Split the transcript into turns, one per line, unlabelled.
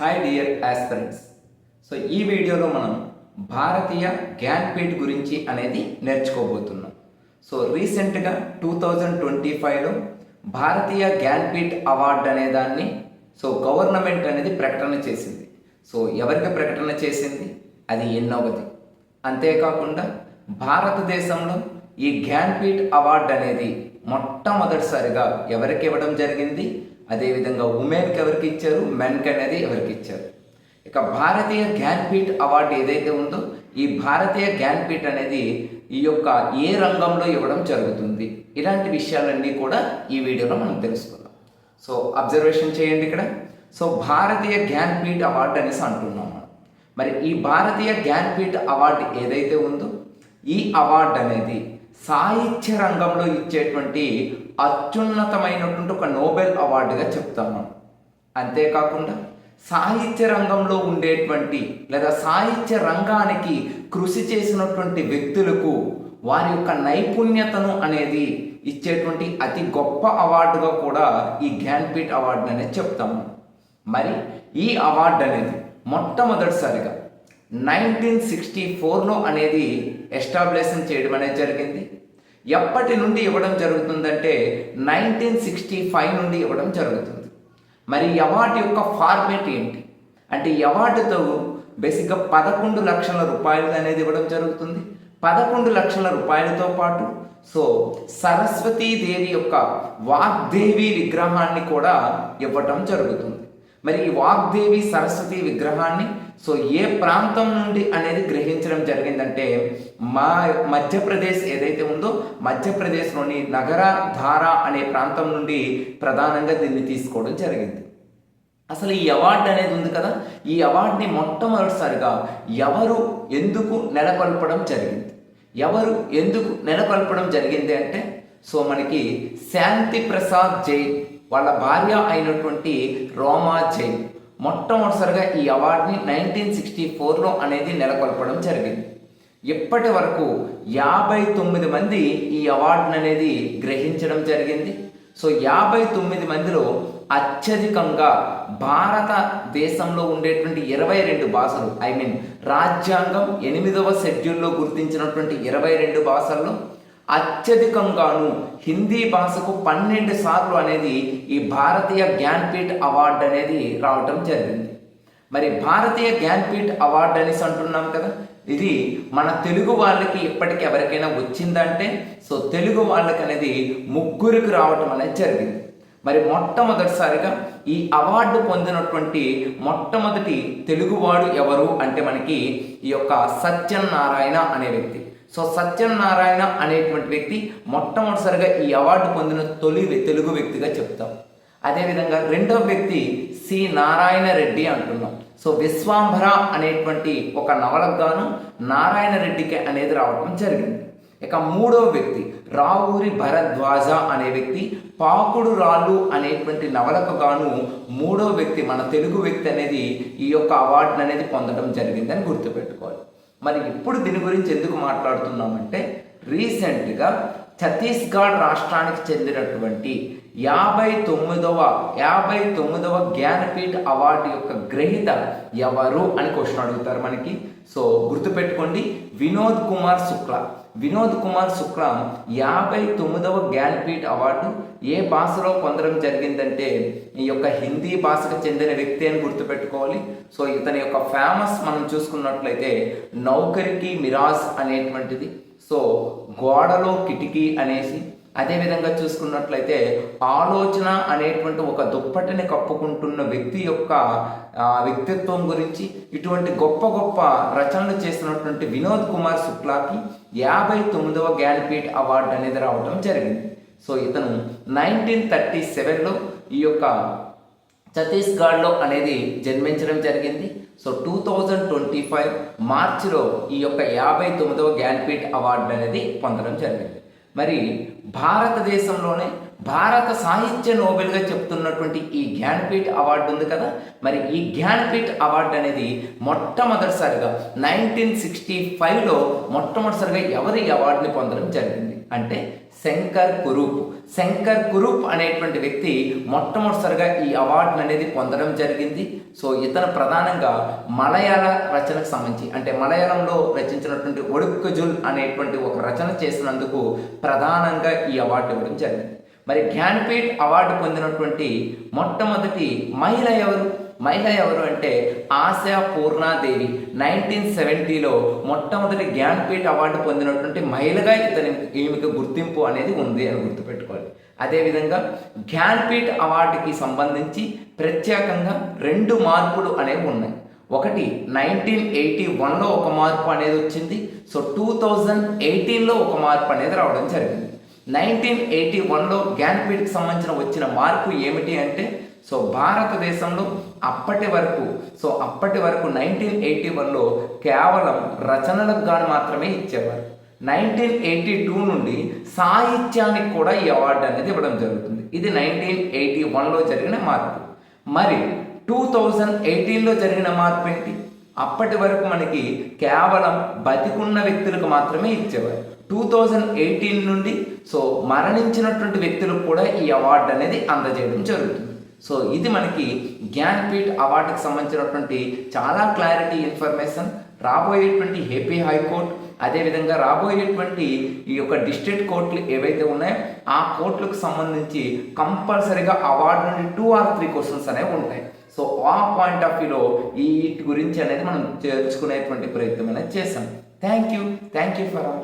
Hi dear aspirants. So ఈ వీడియోలో మనం భారతీయ జ్ఞాన్పీఠ్ గురించి అనేది నేర్చుకోబోతున్నాం. సో రీసెంట్గా 2025లో భారతీయ జ్ఞాన్పీఠ్ అవార్డు అనే దాన్ని గవర్నమెంట్ అనేది ప్రకటన చేసింది. సో ఎవరికి ప్రకటన చేసింది, అది ఎన్నోవది. అంతేకాకుండా భారతదేశంలో ఈ జ్ఞాన్పీఠ్ అవార్డు అనేది మొట్టమొదటిసారిగా ఎవరికి ఇవ్వడం జరిగింది, అదేవిధంగా ఉమెన్కి ఎవరికి ఇచ్చారు, మెన్కి అనేది ఎవరికి ఇచ్చారు. ఇక భారతీయ జ్ఞాన్పీఠ్ అవార్డు ఏదైతే ఉందో ఈ భారతీయ జ్ఞాన్పీఠ్ అనేది ఏ రంగంలో ఇవ్వడం జరుగుతుంది, ఇలాంటి విషయాలన్నీ కూడా ఈ వీడియోలో మనం తెలుసుకుందాం. సో అబ్జర్వేషన్ చేయండి ఇక్కడ. సో భారతీయ జ్ఞాన్పీఠ్ అవార్డు అనేసి అంటున్నాం మనం. మరి ఈ భారతీయ జ్ఞాన్పీఠ్ అవార్డు ఏదైతే ఉందో ఈ అవార్డు అనేది సాహిత్య రంగంలో ఇచ్చేటువంటి అత్యున్నతమైనటువంటి ఒక నోబెల్ అవార్డుగా చెప్తాము. అంతేకాకుండా సాహిత్య రంగంలో ఉండేటువంటి లేదా సాహిత్య రంగానికి కృషి చేసినటువంటి వ్యక్తులకు వారి యొక్క నైపుణ్యతను అనేది ఇచ్చేటువంటి అతి గొప్ప అవార్డుగా కూడా ఈ జ్ఞాన్పీఠ్ అవార్డు అనేది చెప్తాము. మరి ఈ అవార్డు అనేది మొట్టమొదటిసారిగా 1964లో అనేది ఎస్టాబ్లిష్ చేయడం అనేది జరిగింది. ఎప్పటి నుండి ఇవ్వడం జరుగుతుందంటే 1965 నుండి ఇవ్వడం జరుగుతుంది. మరి ఈ అవార్డు యొక్క ఫార్మేట్ ఏంటి అంటే ఈ అవార్డుతో బేసిక్గా 11 లక్షల రూపాయలు అనేది ఇవ్వడం జరుగుతుంది. 11 లక్షల రూపాయలతో పాటు సరస్వతీదేవి యొక్క వాగ్దేవి విగ్రహాన్ని కూడా ఇవ్వటం జరుగుతుంది. మరి ఈ వాగ్దేవి సరస్వతి విగ్రహాన్ని ఏ ప్రాంతం నుండి అనేది గ్రహించడం జరిగిందంటే మధ్యప్రదేశ్ ఏదైతే ఉందో మధ్యప్రదేశ్లోని నగరధార అనే ప్రాంతం నుండి ప్రధానంగా దీన్ని తీసుకోవడం జరిగింది. అసలు ఈ అవార్డు అనేది ఉంది కదా, ఈ అవార్డుని మొట్టమొదటిసారిగా ఎందుకు నెలకొల్పడం జరిగింది అంటే మనకి శాంతి ప్రసాద్ జైన్ వాళ్ళ భార్య అయినటువంటి రోమా జైన్ మొట్టమొదటిసారిగా ఈ అవార్డుని 1964లో అనేది నెలకొల్పడం జరిగింది. ఇప్పటి వరకు 59 మంది ఈ అవార్డుని అనేది గ్రహించడం జరిగింది. 59 మందిలో అత్యధికంగా భారతదేశంలో ఉండేటువంటి 22 భాషలు రాజ్యాంగం 8వ షెడ్యూల్లో గుర్తించినటువంటి 22 భాషల్లో అత్యధికంగాను హిందీ భాషకు 12 సార్లు అనేది ఈ భారతీయ జ్ఞాన్పీఠ్ అవార్డు అనేది రావటం జరిగింది. మరి భారతీయ జ్ఞాన్పీఠ్ అవార్డు అనేసి అంటున్నాం కదా, ఇది మన తెలుగు వాళ్ళకి ఇప్పటికీ ఎవరికైనా వచ్చిందంటే తెలుగు వాళ్ళకి అనేది 3 రావటం అనేది జరిగింది. మరి మొట్టమొదటిసారిగా ఈ అవార్డు పొందినటువంటి మొట్టమొదటి తెలుగువాడు ఎవరు అంటే మనకి ఈ యొక్క సత్యనారాయణ అనే వ్యక్తి. సత్యనారాయణ అనేటువంటి వ్యక్తి మొట్టమొదటిసారిగా ఈ అవార్డు పొందిన తొలి తెలుగు వ్యక్తిగా చెప్తాం. అదేవిధంగా రెండవ వ్యక్తి సి నారాయణ రెడ్డి అంటున్నాం. విశ్వాంభర అనేటువంటి ఒక నవలకు గాను నారాయణ రెడ్డికి అనేది రావడం జరిగింది. ఇక మూడవ వ్యక్తి రావూరి భరద్వాజ అనే వ్యక్తి పాకుడు రాళ్ళు అనేటువంటి నవలకు గాను మూడవ వ్యక్తి మన తెలుగు వ్యక్తి అనేది ఈ యొక్క అవార్డును అనేది పొందడం జరిగిందని గుర్తుపెట్టుకోవాలి. మరి ఇప్పుడు దీని గురించి ఎందుకు మాట్లాడుతున్నామంటే రీసెంట్గా ఛత్తీస్గఢ్ రాష్ట్రానికి చెందినటువంటి 59వ జ్ఞానపీఠ్ అవార్డు యొక్క గ్రహీత ఎవరు అని క్వశ్చన్ అడుగుతారు మనకి. గుర్తుపెట్టుకోండి, వినోద్ కుమార్ శుక్లా 59వ జ్ఞానపీఠ్ అవార్డు ఏ భాషలో పొందడం జరిగిందంటే ఈ యొక్క హిందీ భాషకు చెందిన వ్యక్తి అని గుర్తుపెట్టుకోవాలి. ఇతని యొక్క ఫేమస్ మనం చూసుకున్నట్లయితే నౌకరికి మిరాజ్ అనేటువంటిది, గోడలో కిటికీ అనేసి, అదేవిధంగా చూసుకున్నట్లయితే ఆలోచన అనేటువంటి ఒక దుప్పటిని కప్పుకుంటున్న వ్యక్తి యొక్క వ్యక్తిత్వం గురించి ఇటువంటి గొప్ప గొప్ప రచనలు చేసినటువంటి వినోద్ కుమార్ శుక్లాకి 59వ జ్ఞానపీఠ్ అవార్డు అనేది రావడం జరిగింది. ఇతను 1937లో ఈ యొక్క ఛత్తీస్గఢ్లో అనేది జన్మించడం జరిగింది. 2025 మార్చిలో ఈ యొక్క 59వ జ్ఞానపీఠ్ అవార్డు అనేది పొందడం జరిగింది. మరి భారతదేశంలోనే భారత సాహిత్య నోబెల్గా చెప్తున్నటువంటి ఈ జ్ఞానపీఠ్ అవార్డు ఉంది కదా, మరి ఈ జ్ఞానపీఠ్ అవార్డు అనేది మొట్టమొదటిసారిగా 1965లో మొట్టమొదటిసారిగా ఎవరు ఈ అవార్డుని పొందడం జరిగింది అంటే శంకర్ కురూప్. శంకర్ కురూప్ అనేటువంటి వ్యక్తి మొట్టమొదటిసారిగా ఈ అవార్డును అనేది పొందడం జరిగింది. సో ఇతను ప్రధానంగా మలయాళ రచనకు సంబంధించి, అంటే మలయాళంలో రచించినటువంటి ఒడుక్కుజుల్ అనేటువంటి ఒక రచన చేసినందుకు ప్రధానంగా ఈ అవార్డు ఇవ్వడం జరిగింది. మరి జ్ఞానపీఠ్ అవార్డు పొందినటువంటి మొట్టమొదటి మహిళ ఎవరు అంటే ఆశా పూర్ణాదేవి. 1970లో మొట్టమొదటి జ్ఞానపీఠ్ అవార్డు పొందినటువంటి మహిళగా ఈమెకు గుర్తింపు అనేది ఉంది అని గుర్తుపెట్టుకోవాలి. అదేవిధంగా జ్ఞానపీఠ్ అవార్డుకి సంబంధించి ప్రత్యేకంగా 2 మార్పులు అనేవి ఉన్నాయి. ఒకటి 1981లో ఒక మార్పు అనేది వచ్చింది. సో 2018లో ఒక మార్పు అనేది రావడం జరిగింది. 1981లో జ్ఞానపీఠ్కి సంబంధించిన వచ్చిన మార్పు ఏమిటి అంటే, సో భారతదేశంలో అప్పటి వరకు 1981లో కేవలం రచనలకు గాను మాత్రమే ఇచ్చేవారు. 1982 నుండి సాహిత్యానికి కూడా ఈ అవార్డు అనేది ఇవ్వడం జరుగుతుంది. ఇది 1981లో జరిగిన మార్పు. మరి 2018లో జరిగిన మార్పు ఏంటి? అప్పటి వరకు మనకి కేవలం బతికున్న వ్యక్తులకు మాత్రమే ఇచ్చేవారు. 2018 నుండి మరణించినటువంటి వ్యక్తులకు కూడా ఈ అవార్డు అనేది అందజేయడం జరుగుతుంది. సో ఇది మనకి జ్ఞానపీఠ్ అవార్డుకి సంబంధించినటువంటి చాలా క్లారిటీ ఇన్ఫర్మేషన్. రాబోయేటువంటి ఏపీ హైకోర్టు, అదేవిధంగా రాబోయేటువంటి ఈ యొక్క డిస్ట్రిక్ట్ కోర్టులు ఏవైతే ఉన్నాయో ఆ కోర్టులకు సంబంధించి కంపల్సరీగా అవార్డు నుండి 2 or 3 క్వశ్చన్స్ అనేవి ఉంటాయి. సో ఆ పాయింట్ ఆఫ్ వ్యూలో వీటి గురించి అనేది మనం తెలుసుకునేటువంటి ప్రయత్నం అనేది చేశాం. Thank you for all.